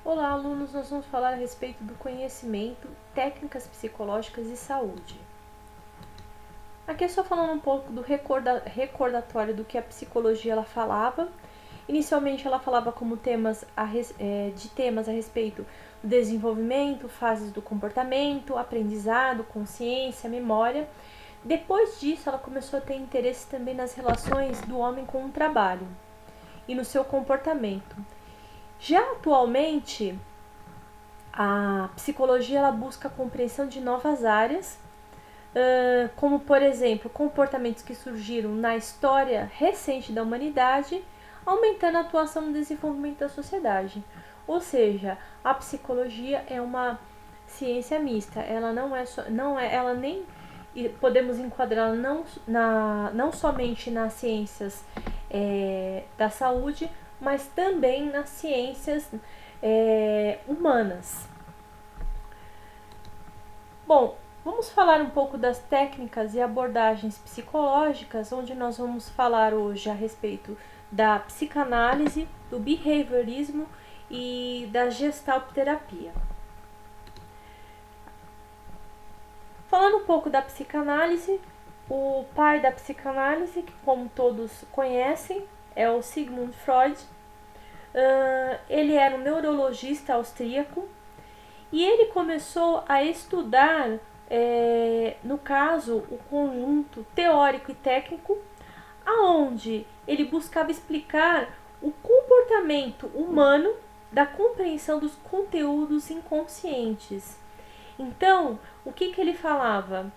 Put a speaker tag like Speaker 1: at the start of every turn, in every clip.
Speaker 1: Olá, alunos! Nós vamos falar a respeito do conhecimento, técnicas psicológicas e saúde. Aqui é só falando um pouco do recordatório do que a psicologia ela falava. Inicialmente ela falava como temas a respeito do desenvolvimento, fases do comportamento, aprendizado, consciência, memória. Depois disso ela começou a ter interesse também nas relações do homem com o trabalho e no seu comportamento. Já atualmente, a psicologia ela busca a compreensão de novas áreas, como, por exemplo, comportamentos que surgiram na história recente da humanidade, aumentando a atuação no desenvolvimento da sociedade. Ou seja, a psicologia é uma ciência mista, ela ela nem podemos enquadrá-la não somente nas ciências da saúde, mas também nas ciências humanas. Bom, vamos falar um pouco das técnicas e abordagens psicológicas, onde nós vamos falar hoje a respeito da psicanálise, do behaviorismo e da gestalterapia. Falando um pouco da psicanálise, o pai da psicanálise, que como todos conhecem, é o Sigmund Freud. Ele era um neurologista austríaco e ele começou a estudar, no caso, o conjunto teórico e técnico, aonde ele buscava explicar o comportamento humano da compreensão dos conteúdos inconscientes. Então, o que ele falava?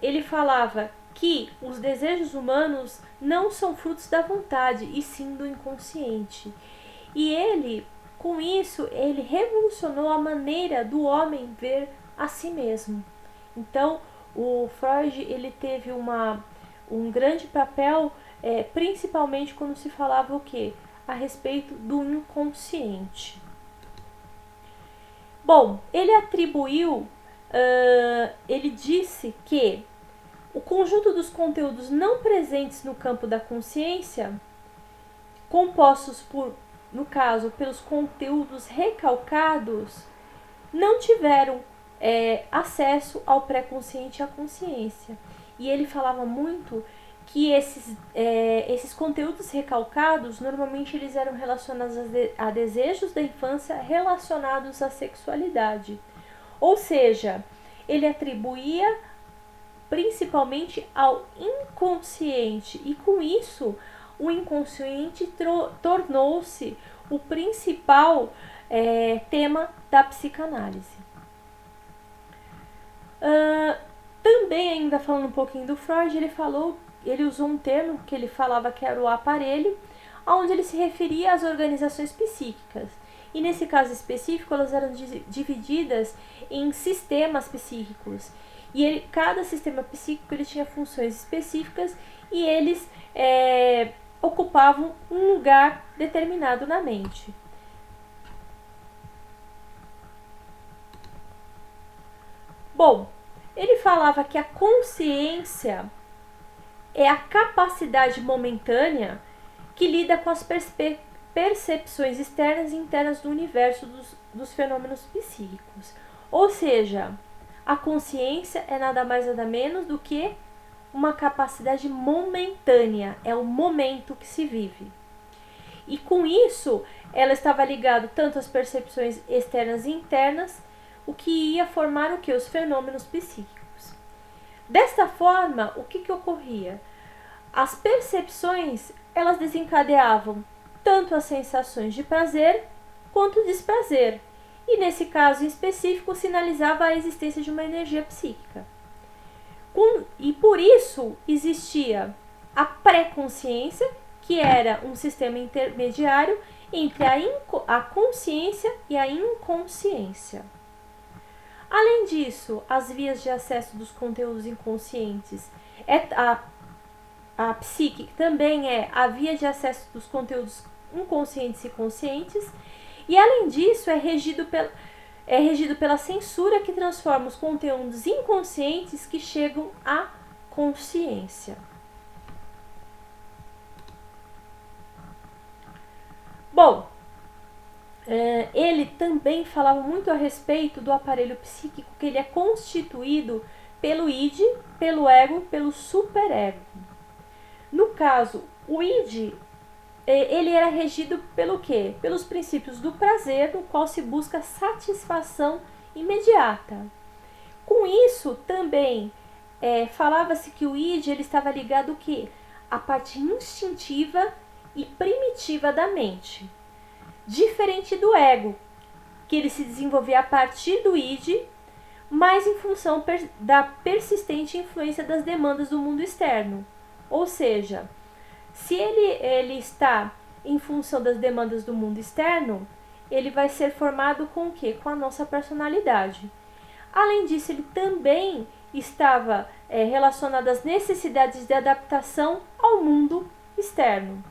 Speaker 1: Ele falava que os desejos humanos não são frutos da vontade, e sim do inconsciente. E ele, com isso, ele revolucionou a maneira do homem ver a si mesmo. Então, o Freud ele teve um grande papel, principalmente quando se falava o quê? A respeito do inconsciente. Bom, ele atribuiu, ele disse que o conjunto dos conteúdos não presentes no campo da consciência, compostos no caso, pelos conteúdos recalcados, não tiveram acesso ao pré-consciente e à consciência. E ele falava muito que esses conteúdos recalcados, normalmente eles eram relacionados a desejos da infância relacionados à sexualidade. Ou seja, ele atribuía principalmente ao inconsciente, e com isso o inconsciente tornou-se o principal tema da psicanálise. Também, ainda falando um pouquinho do Freud, ele usou um termo que ele falava que era o aparelho, onde ele se referia às organizações psíquicas. E nesse caso específico, elas eram divididas em sistemas psíquicos. E cada sistema psíquico ele tinha funções específicas e eles ocupavam um lugar determinado na mente. Bom, ele falava que a consciência é a capacidade momentânea que lida com as percepções externas e internas do universo dos fenômenos psíquicos. Ou seja, a consciência é nada mais nada menos do que uma capacidade momentânea, é o momento que se vive. E com isso, ela estava ligada tanto às percepções externas e internas, o que ia formar o que? Os fenômenos psíquicos. Desta forma, o que ocorria? As percepções, elas desencadeavam tanto as sensações de prazer quanto desprazer. E nesse caso em específico, sinalizava a existência de uma energia psíquica. E por isso existia a pré-consciência, que era um sistema intermediário entre a consciência e a inconsciência. Além disso, as vias de acesso dos conteúdos inconscientes, a psique também é a via de acesso dos conteúdos inconscientes e conscientes, e além disso é regido pela censura, que transforma os conteúdos inconscientes que chegam à consciência. Bom, ele também falava muito a respeito do aparelho psíquico, que ele é constituído pelo id, pelo ego, pelo superego. No caso, o id, ele era regido pelo quê? Pelos princípios do prazer, no qual se busca satisfação imediata. Com isso, também falava-se que o id ele estava ligado ao quê? À parte instintiva e primitiva da mente. Diferente do ego, que ele se desenvolvia a partir do id, mas em função da persistente influência das demandas do mundo externo. Ou seja, se ele está em função das demandas do mundo externo, ele vai ser formado com o quê? Com a nossa personalidade. Além disso, ele também estava relacionado às necessidades de adaptação ao mundo externo.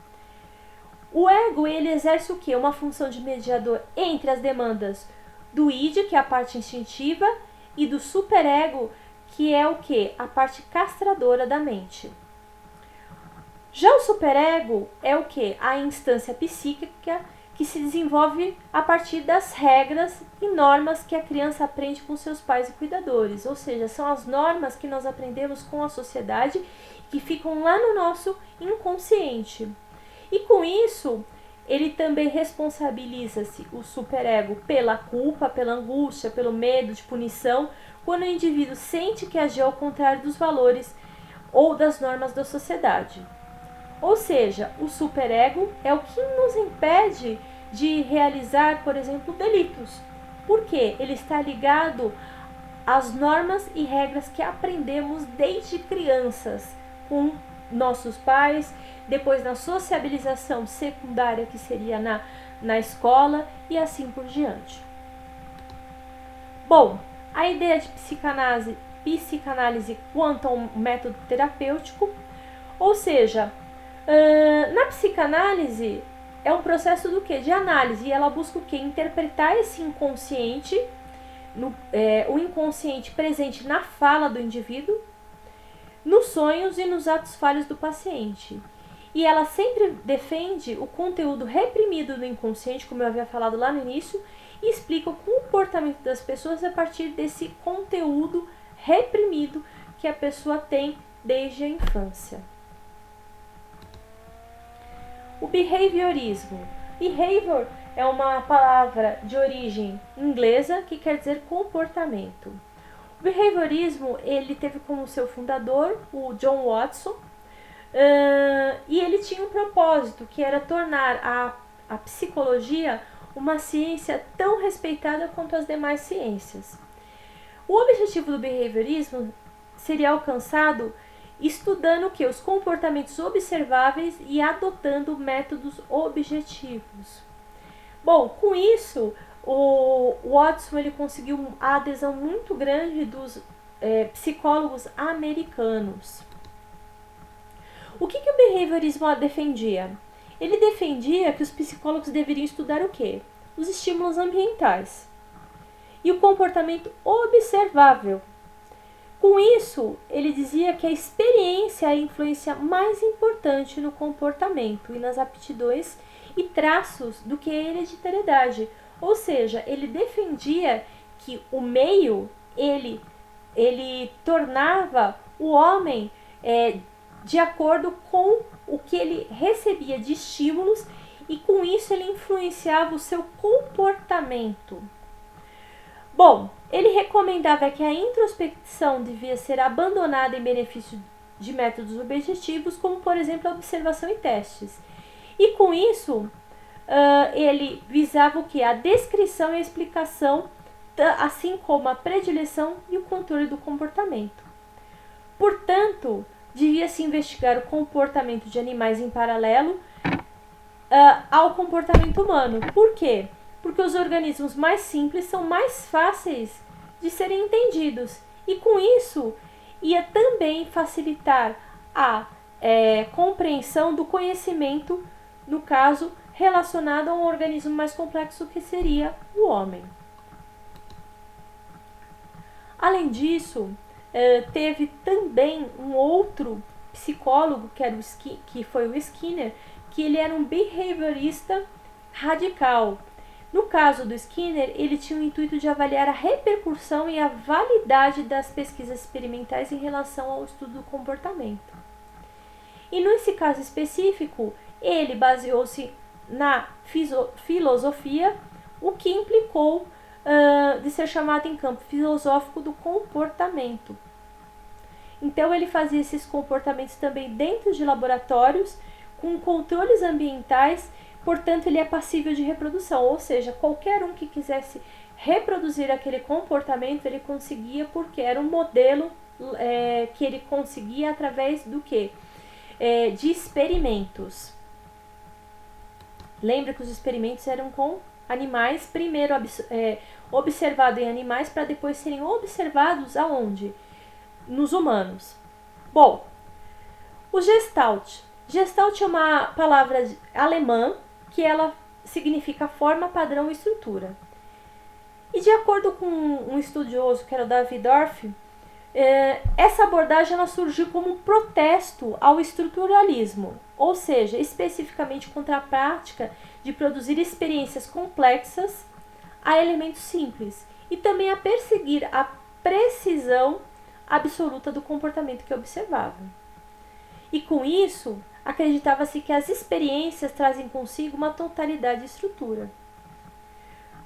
Speaker 1: O ego, ele exerce o quê? Uma função de mediador entre as demandas do id, que é a parte instintiva, e do superego, que é o quê? A parte castradora da mente. Já o superego é o quê? A instância psíquica que se desenvolve a partir das regras e normas que a criança aprende com seus pais e cuidadores. Ou seja, são as normas que nós aprendemos com a sociedade que ficam lá no nosso inconsciente. E com isso, ele também responsabiliza-se, o superego, pela culpa, pela angústia, pelo medo de punição, quando o indivíduo sente que agiu ao contrário dos valores ou das normas da sociedade. Ou seja, o superego é o que nos impede de realizar, por exemplo, delitos. Por quê? Ele está ligado às normas e regras que aprendemos desde crianças, com nossos pais, depois na sociabilização secundária, que seria na escola, e assim por diante. Bom, a ideia de psicanálise quanto ao método terapêutico, ou seja, na psicanálise é um processo do quê? De análise, e ela busca o quê? Interpretar esse inconsciente, o inconsciente presente na fala do indivíduo, nos sonhos e nos atos falhos do paciente. E ela sempre defende o conteúdo reprimido do inconsciente, como eu havia falado lá no início, e explica o comportamento das pessoas a partir desse conteúdo reprimido que a pessoa tem desde a infância. O behaviorismo. Behavior é uma palavra de origem inglesa que quer dizer comportamento. O behaviorismo, ele teve como seu fundador o John Watson, e ele tinha um propósito, que era tornar a psicologia uma ciência tão respeitada quanto as demais ciências. O objetivo do behaviorismo seria alcançado estudando os comportamentos observáveis e adotando métodos objetivos. Bom, com isso, o Watson ele conseguiu a adesão muito grande dos psicólogos americanos. O que o behaviorismo defendia? Ele defendia que os psicólogos deveriam estudar o quê? Os estímulos ambientais e o comportamento observável. Com isso, ele dizia que a experiência é a influência mais importante no comportamento e nas aptidões e traços do que a hereditariedade. Ou seja, ele defendia que o meio, ele tornava o homem de acordo com o que ele recebia de estímulos, e com isso ele influenciava o seu comportamento. Bom, ele recomendava que a introspecção devia ser abandonada em benefício de métodos objetivos, como por exemplo a observação e testes. E com isso, ele visava o que? A descrição e a explicação, assim como a predileção e o controle do comportamento. Portanto, devia-se investigar o comportamento de animais em paralelo ao comportamento humano. Por quê? Porque os organismos mais simples são mais fáceis de serem entendidos, e com isso ia também facilitar a compreensão do conhecimento, no caso, relacionado a um organismo mais complexo, que seria o homem. Além disso, teve também um outro psicólogo, que foi o Skinner, que ele era um behaviorista radical. No caso do Skinner, ele tinha o intuito de avaliar a repercussão e a validade das pesquisas experimentais em relação ao estudo do comportamento. E nesse caso específico, ele baseou-se na filosofia, o que implicou de ser chamado em campo filosófico do comportamento. Então ele fazia esses comportamentos também dentro de laboratórios, com controles ambientais, portanto ele é passível de reprodução, ou seja, qualquer um que quisesse reproduzir aquele comportamento, ele conseguia, porque era um modelo que ele conseguia através do quê? De experimentos. Lembra que os experimentos eram com animais, primeiro observado em animais, para depois serem observados aonde? Nos humanos. Bom, o Gestalt. Gestalt é uma palavra alemã que ela significa forma, padrão e estrutura. E de acordo com um estudioso, que era o David Dorff, essa abordagem ela surgiu como um protesto ao estruturalismo, ou seja, especificamente contra a prática de produzir experiências complexas a elementos simples, e também a perseguir a precisão absoluta do comportamento que observava. E com isso, acreditava-se que as experiências trazem consigo uma totalidade de estrutura.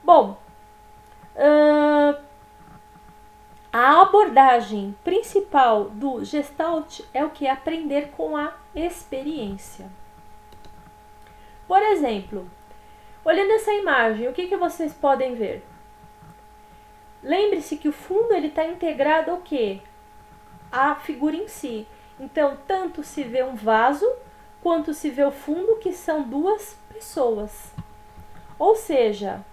Speaker 1: Bom, a abordagem principal do Gestalt é o que? Aprender com a experiência. Por exemplo, olhando essa imagem, o que vocês podem ver? Lembre-se que o fundo está integrado ao quê? A figura em si. Então, tanto se vê um vaso, quanto se vê o fundo, que são duas pessoas. Ou seja,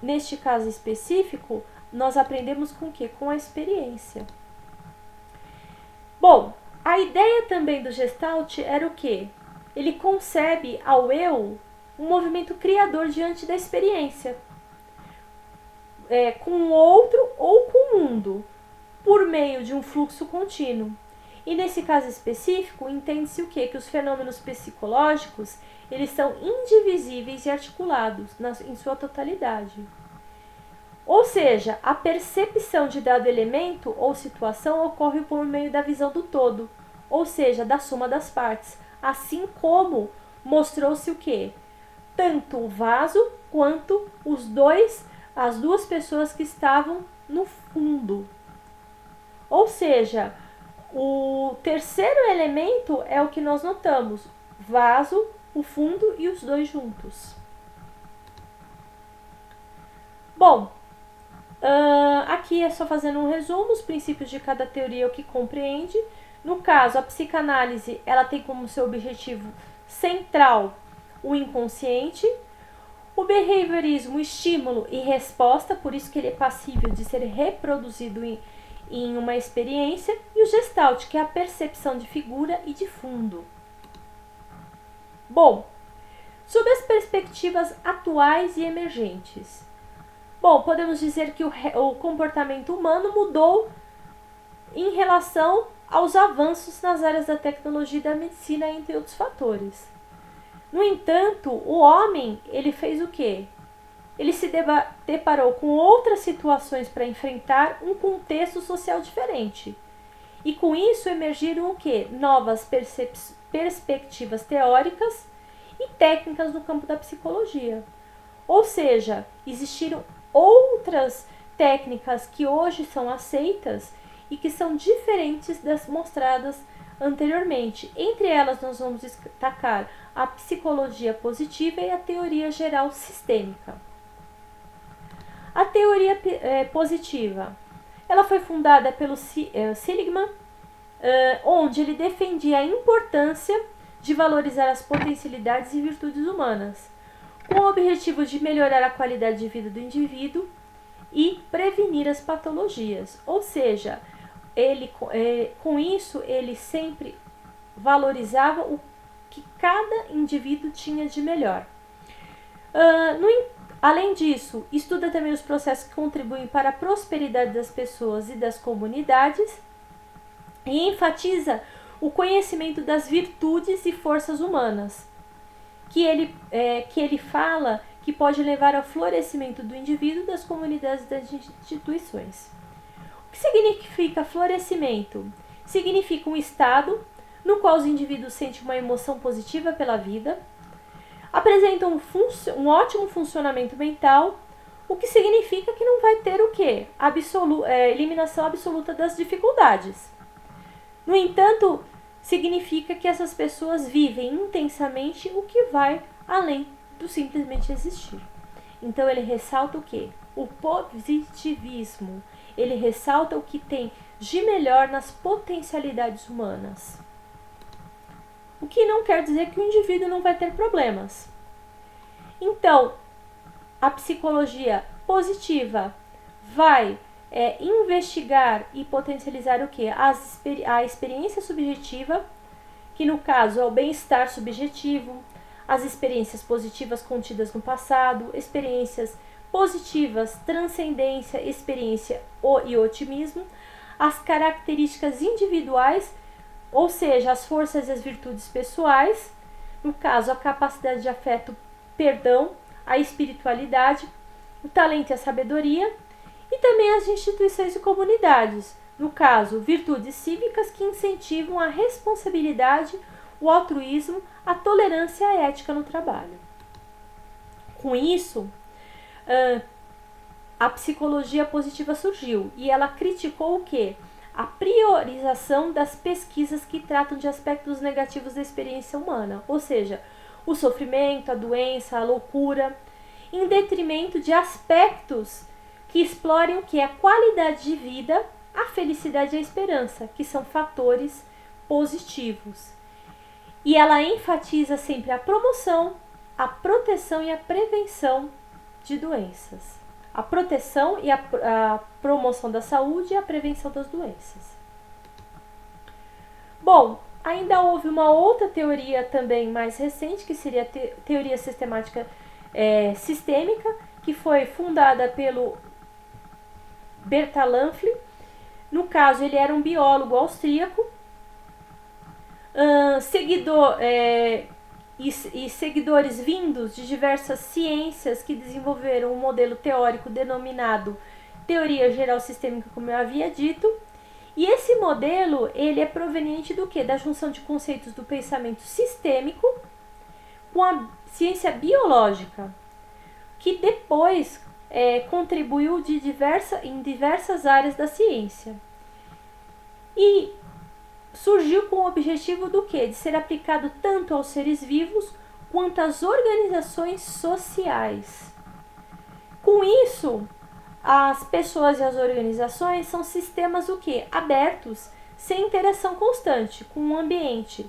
Speaker 1: neste caso específico, nós aprendemos com o quê? Com a experiência. Bom, a ideia também do Gestalt era o quê? Ele concebe ao eu um movimento criador diante da experiência. Com o outro ou com o mundo, por meio de um fluxo contínuo. E nesse caso específico, entende-se o quê? Que os fenômenos psicológicos, eles são indivisíveis e articulados em sua totalidade. Ou seja, a percepção de dado elemento ou situação ocorre por meio da visão do todo, ou seja, da soma das partes, assim como mostrou-se o quê? Tanto o vaso quanto as duas pessoas que estavam no fundo. Ou seja, o terceiro elemento é o que nós notamos: vaso, o fundo e os dois juntos. Bom, aqui é só fazendo um resumo, os princípios de cada teoria o que compreende. No caso, a psicanálise ela tem como seu objetivo central o inconsciente. O behaviorismo, estímulo e resposta, por isso que ele é passível de ser reproduzido em uma experiência. E o Gestalt, que é a percepção de figura e de fundo. Bom, sob as perspectivas atuais e emergentes. Bom, podemos dizer que o comportamento humano mudou em relação aos avanços nas áreas da tecnologia e da medicina, entre outros fatores. No entanto, o homem, ele fez o quê? Ele se deparou com outras situações para enfrentar um contexto social diferente. E com isso emergiram o quê? Novas perspectivas teóricas e técnicas no campo da psicologia. Ou seja, existiram outras técnicas que hoje são aceitas e que são diferentes das mostradas anteriormente. Entre elas, nós vamos destacar a psicologia positiva e a teoria geral sistêmica. A teoria positiva, ela foi fundada pelo Seligman, onde ele defendia a importância de valorizar as potencialidades e virtudes humanas, com o objetivo de melhorar a qualidade de vida do indivíduo e prevenir as patologias. Ou seja, com isso ele sempre valorizava o que cada indivíduo tinha de melhor. Além disso, estuda também os processos que contribuem para a prosperidade das pessoas e das comunidades e enfatiza o conhecimento das virtudes e forças humanas, que ele fala que pode levar ao florescimento do indivíduo, das comunidades e das instituições. O que significa florescimento? Significa um estado no qual os indivíduos sentem uma emoção positiva pela vida, apresentam um ótimo funcionamento mental, o que significa que não vai ter o quê? Eliminação absoluta das dificuldades. No entanto, significa que essas pessoas vivem intensamente o que vai além do simplesmente existir. Então ele ressalta o quê? O positivismo. Ele ressalta o que tem de melhor nas potencialidades humanas. O que não quer dizer que o indivíduo não vai ter problemas. Então, a psicologia positiva vai investigar e potencializar o quê? A experiência subjetiva, que no caso é o bem-estar subjetivo, as experiências positivas contidas no passado, experiências positivas, transcendência, experiência e otimismo, as características individuais, ou seja, as forças e as virtudes pessoais, no caso a capacidade de afeto, perdão, a espiritualidade, o talento e a sabedoria, e também as instituições e comunidades, no caso, virtudes cívicas que incentivam a responsabilidade, o altruísmo, a tolerância e a ética no trabalho. Com isso, a psicologia positiva surgiu e ela criticou o quê? A priorização das pesquisas que tratam de aspectos negativos da experiência humana, ou seja, o sofrimento, a doença, a loucura, em detrimento de aspectos que explorem o que? A qualidade de vida, a felicidade e a esperança, que são fatores positivos. E ela enfatiza sempre a promoção, a proteção e a prevenção de doenças. A proteção e a promoção da saúde e a prevenção das doenças. Bom, ainda houve uma outra teoria também mais recente, que seria a teoria sistemática sistêmica, que foi fundada pelo Bertalanffy. No caso, ele era um biólogo austríaco, seguidores vindos de diversas ciências que desenvolveram um modelo teórico denominado teoria geral sistêmica, como eu havia dito. E esse modelo, ele é proveniente do quê? Da junção de conceitos do pensamento sistêmico com a ciência biológica, que depois contribuiu em diversas áreas da ciência. E surgiu com o objetivo do quê? De ser aplicado tanto aos seres vivos quanto às organizações sociais. Com isso, as pessoas e as organizações são sistemas o quê? Abertos, sem interação constante com o ambiente,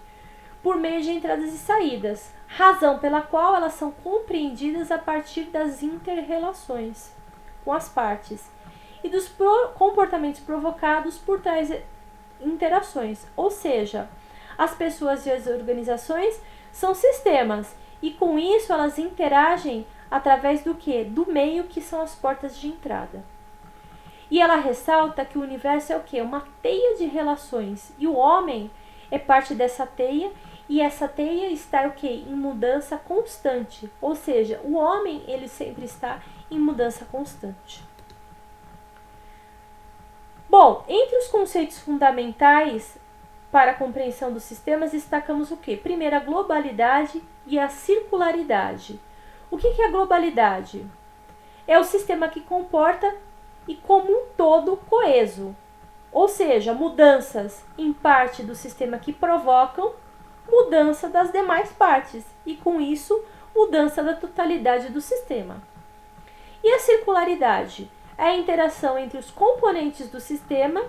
Speaker 1: por meio de entradas e saídas, razão pela qual elas são compreendidas a partir das inter-relações com as partes e dos comportamentos provocados por tais interações, ou seja, as pessoas e as organizações são sistemas e com isso elas interagem através do que? Do meio, que são as portas de entrada. E ela ressalta que o universo é o que? Uma teia de relações e o homem é parte dessa teia e essa teia está o que? Em mudança constante, ou seja, o homem ele sempre está em mudança constante. Bom, entre os conceitos fundamentais para a compreensão dos sistemas, destacamos o quê? Primeiro, a globalidade e a circularidade. O que é a globalidade? É o sistema que comporta e como um todo coeso, ou seja, mudanças em parte do sistema que provocam mudança das demais partes e, com isso, mudança da totalidade do sistema. E a circularidade? É a interação entre os componentes do sistema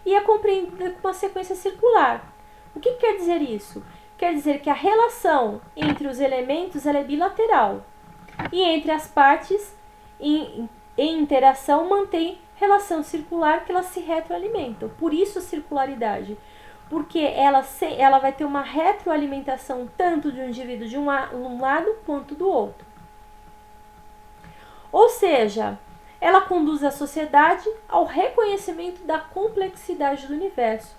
Speaker 1: e é compreendida como uma sequência circular. O que quer dizer isso? Quer dizer que a relação entre os elementos ela é bilateral e entre as partes em interação mantém relação circular, que elas se retroalimentam. Por isso a circularidade, porque ela vai ter uma retroalimentação tanto de um indivíduo de um lado quanto do outro. Ou seja, ela conduz a sociedade ao reconhecimento da complexidade do universo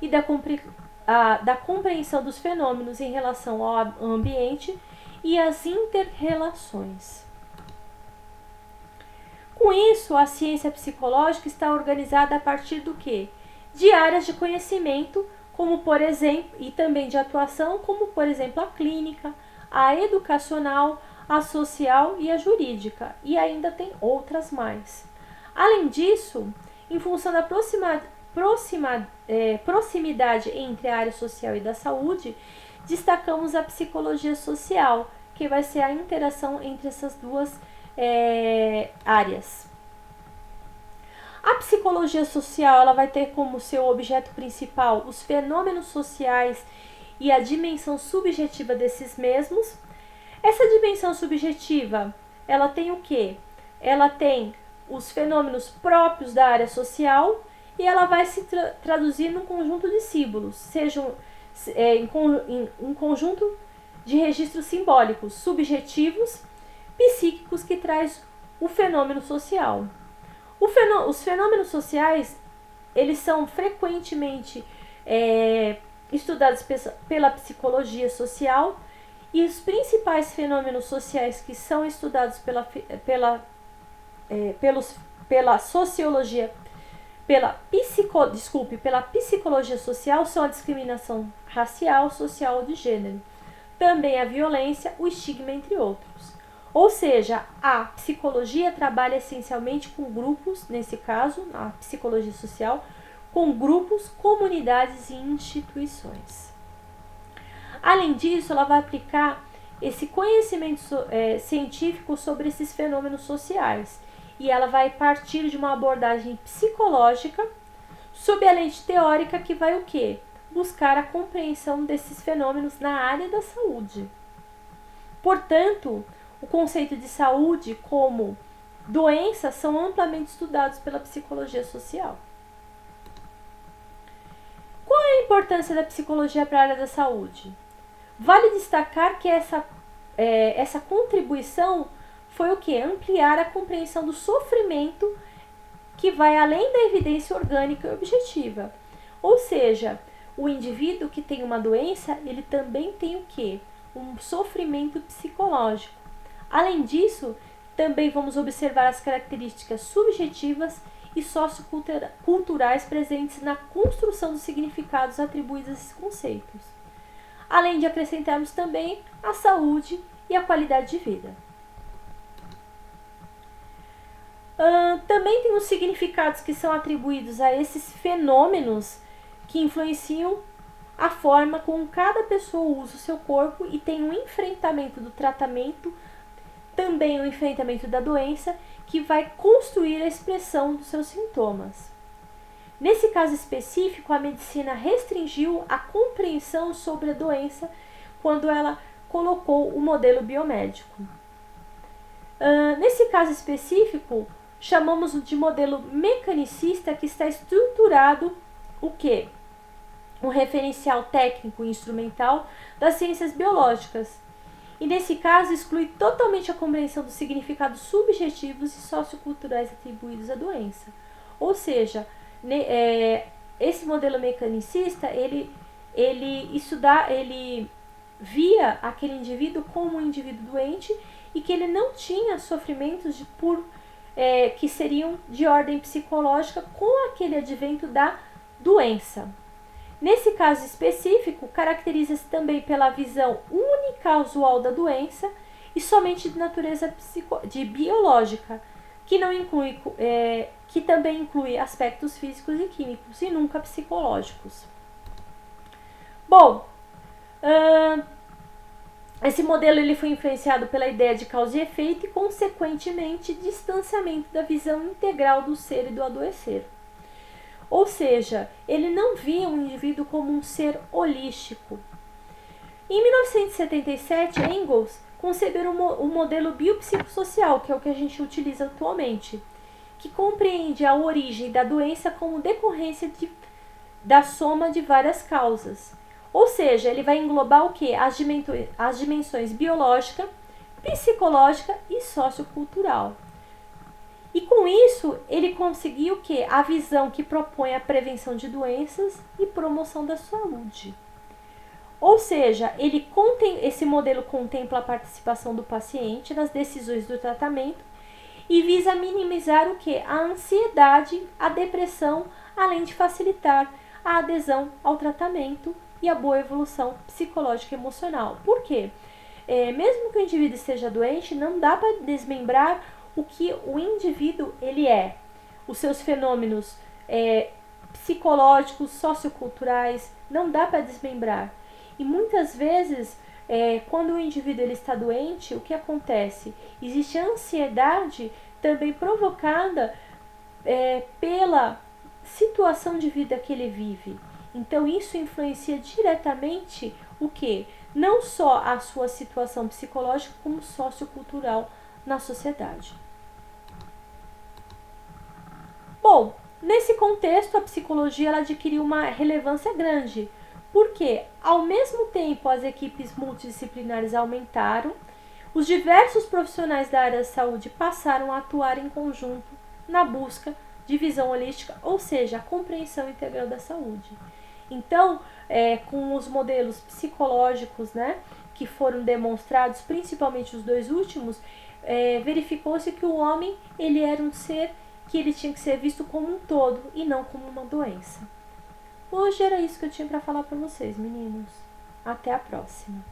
Speaker 1: e da compreensão dos fenômenos em relação ao ambiente e às inter-relações. isso, a ciência psicológica está organizada a partir do quê? De áreas de conhecimento, como por exemplo, e também de atuação, como por exemplo a clínica, a educacional, a social e a jurídica, e ainda tem outras mais. Além disso, em função da proximidade entre a área social e da saúde, destacamos a psicologia social, que vai ser a interação entre essas duas áreas. A psicologia social ela vai ter como seu objeto principal os fenômenos sociais e a dimensão subjetiva desses mesmos. Essa dimensão subjetiva, ela tem o quê? Ela tem os fenômenos próprios da área social e ela vai se traduzir num conjunto de símbolos, sejam em um conjunto de registros simbólicos, subjetivos, psíquicos que traz o fenômeno social. Os fenômenos sociais, eles são frequentemente estudados pela psicologia social, e os principais fenômenos sociais que são estudados pela sociologia, pela psicologia social são a discriminação racial, social ou de gênero, também a violência, o estigma, entre outros. Ou seja, a psicologia trabalha essencialmente com grupos, nesse caso, a psicologia social, com grupos, comunidades e instituições. Além disso, ela vai aplicar esse conhecimento científico sobre esses fenômenos sociais e ela vai partir de uma abordagem psicológica sob a lente teórica que vai o quê? Buscar a compreensão desses fenômenos na área da saúde. Portanto, o conceito de saúde como doença são amplamente estudados pela psicologia social. Qual é a importância da psicologia para a área da saúde? Vale destacar que essa contribuição foi o que? Ampliar a compreensão do sofrimento que vai além da evidência orgânica e objetiva. Ou seja, o indivíduo que tem uma doença, ele também tem o que? Um sofrimento psicológico. Além disso, também vamos observar as características subjetivas e socioculturais presentes na construção dos significados atribuídos a esses conceitos, além de acrescentarmos também a saúde e a qualidade de vida. Também tem os significados que são atribuídos a esses fenômenos que influenciam a forma como cada pessoa usa o seu corpo e tem um enfrentamento do tratamento, também o enfrentamento da doença, que vai construir a expressão dos seus sintomas. Nesse caso específico, a medicina restringiu a compreensão sobre a doença quando ela colocou o modelo biomédico. Nesse caso específico, chamamos de modelo mecanicista, que está estruturado o quê? Um referencial técnico e instrumental das ciências biológicas. E nesse caso exclui totalmente a compreensão dos significados subjetivos e socioculturais atribuídos à doença. Ou seja, esse modelo mecanicista, ele via aquele indivíduo como um indivíduo doente e que ele não tinha sofrimentos que seriam de ordem psicológica com aquele advento da doença. Nesse caso específico, caracteriza-se também pela visão unicausal da doença e somente de natureza biológica, que também inclui aspectos físicos e químicos e nunca psicológicos. Bom, esse modelo ele foi influenciado pela ideia de causa e efeito e, consequentemente, distanciamento da visão integral do ser e do adoecer. Ou seja, ele não via o indivíduo como um ser holístico. Em 1977, Engels concebeu um modelo biopsicossocial, que é o que a gente utiliza atualmente, que compreende a origem da doença como decorrência da soma de várias causas. Ou seja, ele vai englobar o quê? As dimensões biológica, psicológica e sociocultural. E com isso, ele conseguiu o quê? A visão que propõe a prevenção de doenças e promoção da saúde. Ou seja, esse modelo contempla a participação do paciente nas decisões do tratamento e visa minimizar o que? A ansiedade, a depressão, além de facilitar a adesão ao tratamento e a boa evolução psicológica e emocional. Por quê? Mesmo que o indivíduo esteja doente, não dá para desmembrar o que o indivíduo ele é, os seus fenômenos psicológicos, socioculturais, não dá para desmembrar. E muitas vezes, quando o indivíduo ele está doente, o que acontece? Existe a ansiedade também provocada pela situação de vida que ele vive. Então isso influencia diretamente o que? Não só a sua situação psicológica, como sociocultural na sociedade. Bom, nesse contexto a psicologia ela adquiriu uma relevância grande, porque ao mesmo tempo as equipes multidisciplinares aumentaram, os diversos profissionais da área da saúde passaram a atuar em conjunto na busca de visão holística, ou seja, a compreensão integral da saúde. Então, com os modelos psicológicos, né, que foram demonstrados, principalmente os dois últimos, verificou-se que o homem ele era um ser que ele tinha que ser visto como um todo e não como uma doença. Hoje era isso que eu tinha para falar para vocês, meninos. Até a próxima.